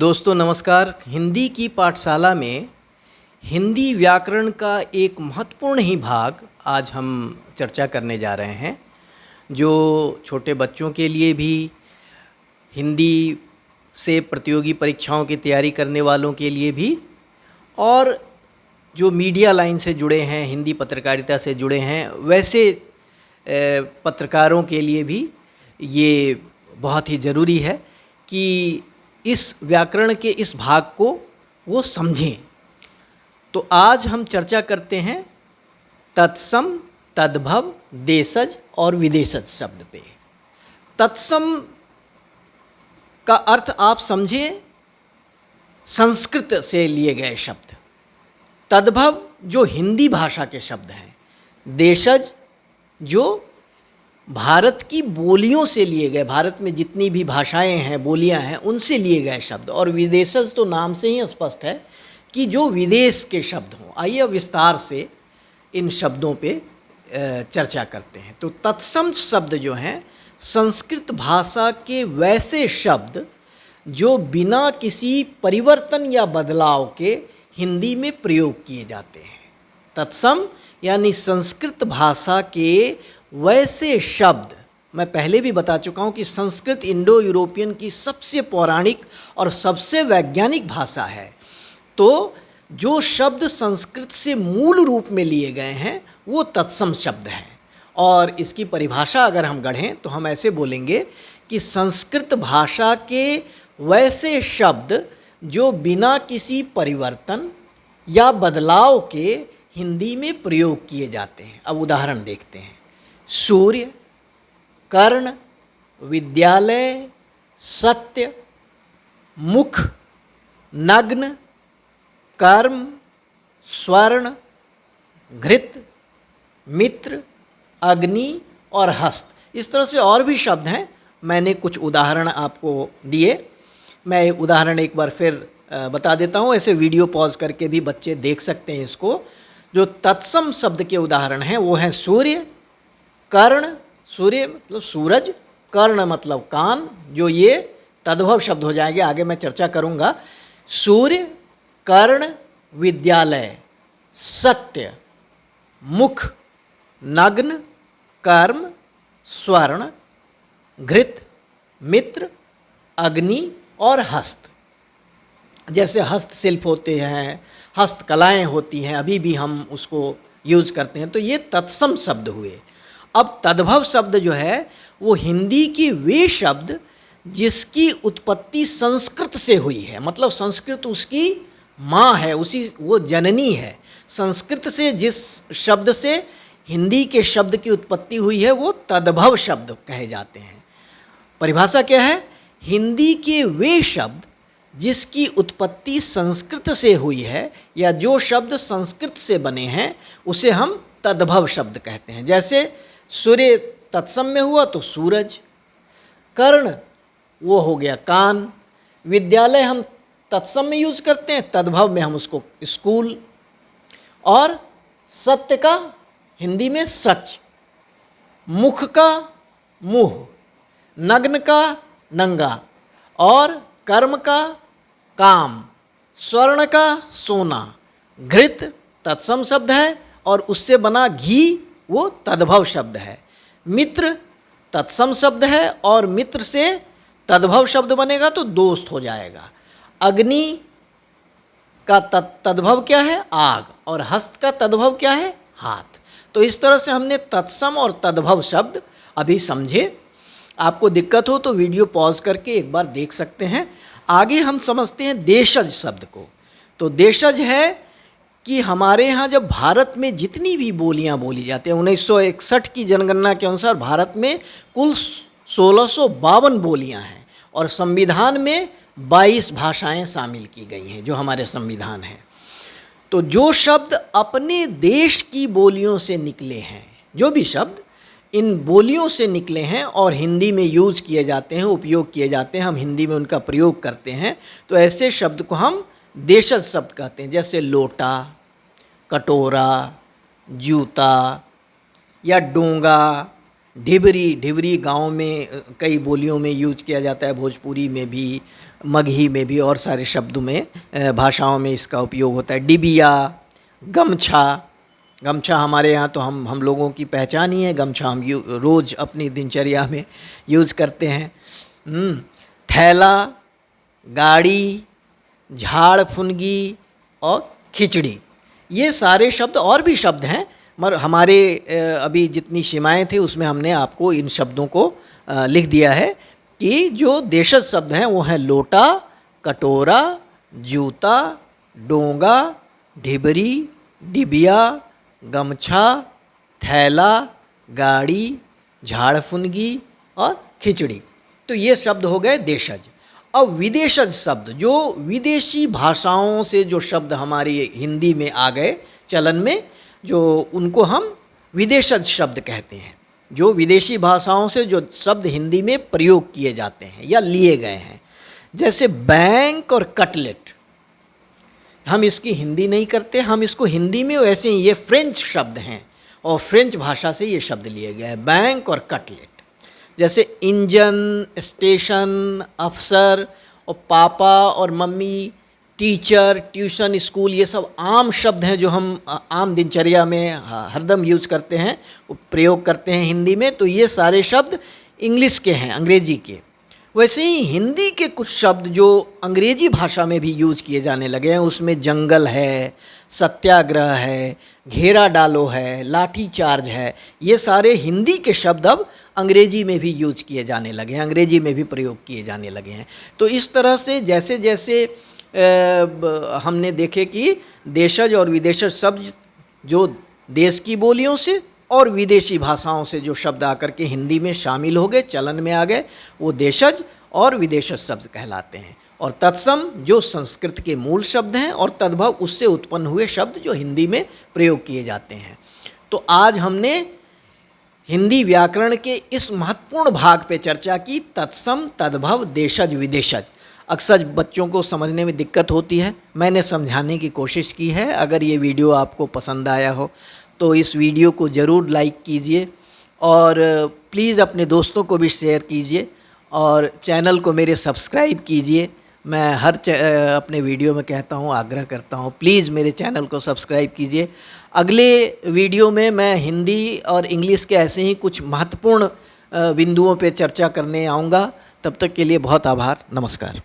दोस्तों नमस्कार। हिंदी की पाठशाला में हिंदी व्याकरण का एक महत्वपूर्ण ही भाग आज हम चर्चा करने जा रहे हैं, जो छोटे बच्चों के लिए भी, हिंदी से प्रतियोगी परीक्षाओं की तैयारी करने वालों के लिए भी, और जो मीडिया लाइन से जुड़े हैं, हिंदी पत्रकारिता से जुड़े हैं, वैसे पत्रकारों के लिए भी ये बहुत ही ज़रूरी है कि इस व्याकरण के इस भाग को वो समझें। तो आज हम चर्चा करते हैं तत्सम, तद्भव, देशज और विदेशज शब्द पे। तत्सम का अर्थ आप समझें संस्कृत से लिए गए शब्द, तद्भव जो हिंदी भाषा के शब्द हैं, देशज जो भारत की बोलियों से लिए गए, भारत में जितनी भी भाषाएं हैं, बोलियां हैं, उनसे लिए गए शब्द, और विदेशज तो नाम से ही स्पष्ट है कि जो विदेश के शब्द हों। आइए अब विस्तार से इन शब्दों पे चर्चा करते हैं। तो तत्सम शब्द जो हैं संस्कृत भाषा के वैसे शब्द जो बिना किसी परिवर्तन या बदलाव के हिंदी में प्रयोग किए जाते हैं। तत्सम यानी संस्कृत भाषा के वैसे शब्द, मैं पहले भी बता चुका हूँ कि संस्कृत इंडो यूरोपियन की सबसे पौराणिक और सबसे वैज्ञानिक भाषा है। तो जो शब्द संस्कृत से मूल रूप में लिए गए हैं वो तत्सम शब्द हैं। और इसकी परिभाषा अगर हम गढ़ें तो हम ऐसे बोलेंगे कि संस्कृत भाषा के वैसे शब्द जो बिना किसी परिवर्तन या बदलाव के हिंदी में प्रयोग किए जाते हैं। अब उदाहरण देखते हैं। सूर्य, कर्ण, विद्यालय, सत्य, मुख, नग्न, कर्म, स्वर्ण, घृत, मित्र, अग्नि और हस्त। इस तरह से और भी शब्द हैं, मैंने कुछ उदाहरण आपको दिए। मैं उदाहरण एक बार फिर बता देता हूँ, ऐसे वीडियो पॉज करके भी बच्चे देख सकते हैं इसको। जो तत्सम शब्द के उदाहरण हैं वो हैं सूर्य, कर्ण, सूर्य मतलब सूरज, कर्ण मतलब कान, जो ये तद्भव शब्द हो जाएंगे, आगे मैं चर्चा करूँगा। सूर्य, कर्ण, विद्यालय, सत्य, मुख, नग्न, कर्म, स्वर्ण, घृत, मित्र, अग्नि और हस्त। जैसे हस्तशिल्प होते हैं, हस्तकलाएँ होती हैं, अभी भी हम उसको यूज़ करते हैं। तो ये तत्सम शब्द हुए। अब तद्भव शब्द जो है वो हिंदी के वे शब्द जिसकी उत्पत्ति संस्कृत से हुई है, मतलब संस्कृत उसकी माँ है, उसी वो जननी है। संस्कृत से जिस शब्द से हिंदी के शब्द की उत्पत्ति हुई है वो तद्भव शब्द कहे जाते हैं। परिभाषा क्या है? हिंदी के वे शब्द जिसकी उत्पत्ति संस्कृत से हुई है या जो शब्द संस्कृत से बने हैं उसे हम तद्भव शब्द कहते हैं। जैसे सूर्य तत्सम में हुआ तो सूरज, कर्ण वो हो गया कान, विद्यालय हम तत्सम में यूज़ करते हैं, तद्भव में हम उसको स्कूल, और सत्य का हिंदी में सच, मुख का मुँह, नग्न का नंगा, और कर्म का काम, स्वर्ण का सोना। घृत तत्सम शब्द है और उससे बना घी वो तद्भव शब्द है। मित्र तत्सम शब्द है और मित्र से तद्भव शब्द बनेगा तो दोस्त हो जाएगा। अग्नि का तद्भव क्या है? आग, और हस्त का तद्भव क्या है? हाथ। तो इस तरह से हमने तत्सम और तद्भव शब्द अभी समझे। आपको दिक्कत हो तो वीडियो पॉज करके एक बार देख सकते हैं। आगे हम समझते हैं देशज शब्द को। तो देशज है कि हमारे यहाँ जब भारत में जितनी भी बोलियाँ बोली जाती हैं, 1961 की जनगणना के अनुसार भारत में कुल 1652 बोलियाँ हैं और संविधान में 22 भाषाएं शामिल की गई हैं जो हमारे संविधान हैं। तो जो शब्द अपने देश की बोलियों से निकले हैं, जो भी शब्द इन बोलियों से निकले हैं और हिंदी में यूज़ किए जाते हैं, उपयोग किए जाते हैं, हम हिंदी में उनका प्रयोग करते हैं, तो ऐसे शब्द को हम देशज शब्द कहते हैं। जैसे लोटा, कटोरा, जूता या डोंगा, ढिबरी। ढिबरी गांव में कई बोलियों में यूज किया जाता है, भोजपुरी में भी, मगही में भी और सारे शब्दों में भाषाओं में इसका उपयोग होता है। डिबिया, गमछा। गमछा हमारे यहाँ तो हम लोगों की पहचान ही है, गमछा हम रोज़ अपनी दिनचर्या में यूज़ करते हैं। थैला, गाड़ी, झाड़ फुनगी और खिचड़ी, ये सारे शब्द और भी शब्द हैं, मगर हमारे अभी जितनी सीमाएँ थी उसमें हमने आपको इन शब्दों को लिख दिया है कि जो देशज शब्द हैं वो हैं लोटा, कटोरा, जूता, डोंगा, ढिबरी, डिबिया, गमछा, थैला, गाड़ी, झाड़ फुनगी और खिचड़ी। तो ये शब्द हो गए देशज। अब विदेशज शब्द, जो विदेशी भाषाओं से जो शब्द हमारी हिंदी में आ गए चलन में, जो उनको हम विदेशज शब्द कहते हैं। जो विदेशी भाषाओं से जो शब्द हिंदी में प्रयोग किए जाते हैं या लिए गए हैं, जैसे बैंक और कटलेट, हम इसकी हिंदी नहीं करते, हम इसको हिंदी में वैसे ही, ये फ्रेंच शब्द हैं और फ्रेंच भाषा से ये शब्द लिए गए हैं, बैंक और कटलेट। जैसे इंजन, स्टेशन, अफसर और पापा और मम्मी, टीचर, ट्यूशन, स्कूल, ये सब आम शब्द हैं जो हम आम दिनचर्या में हरदम यूज़ करते हैं, प्रयोग करते हैं हिंदी में। तो ये सारे शब्द इंग्लिश के हैं, अंग्रेजी के। वैसे ही हिंदी के कुछ शब्द जो अंग्रेजी भाषा में भी यूज़ किए जाने लगे हैं, उसमें जंगल है, सत्याग्रह है, घेरा डालो है, लाठी चार्ज है, ये सारे हिंदी के शब्द अब अंग्रेजी में भी यूज़ किए जाने लगे हैं, अंग्रेजी में भी प्रयोग किए जाने लगे हैं। तो इस तरह से जैसे जैसे हमने देखे कि देशज और विदेशज शब्द जो देश की बोलियों से और विदेशी भाषाओं से जो शब्द आकर के हिंदी में शामिल हो गए, चलन में आ गए, वो देशज और विदेशज शब्द कहलाते हैं। और तत्सम जो संस्कृत के मूल शब्द हैं और तद्भव उससे उत्पन्न हुए शब्द जो हिंदी में प्रयोग किए जाते हैं। तो आज हमने हिंदी व्याकरण के इस महत्वपूर्ण भाग पे चर्चा की, तत्सम, तद्भव, देशज, विदेशज। अक्सर बच्चों को समझने में दिक्कत होती है, मैंने समझाने की कोशिश की है। अगर ये वीडियो आपको पसंद आया हो तो इस वीडियो को ज़रूर लाइक कीजिए और प्लीज़ अपने दोस्तों को भी शेयर कीजिए और चैनल को मेरे सब्सक्राइब कीजिए। मैं हर अपने वीडियो में कहता हूँ, आग्रह करता हूँ, प्लीज़ मेरे चैनल को सब्सक्राइब कीजिए। अगले वीडियो में मैं हिंदी और इंग्लिश के ऐसे ही कुछ महत्वपूर्ण बिंदुओं पे चर्चा करने आऊँगा। तब तक के लिए बहुत आभार, नमस्कार।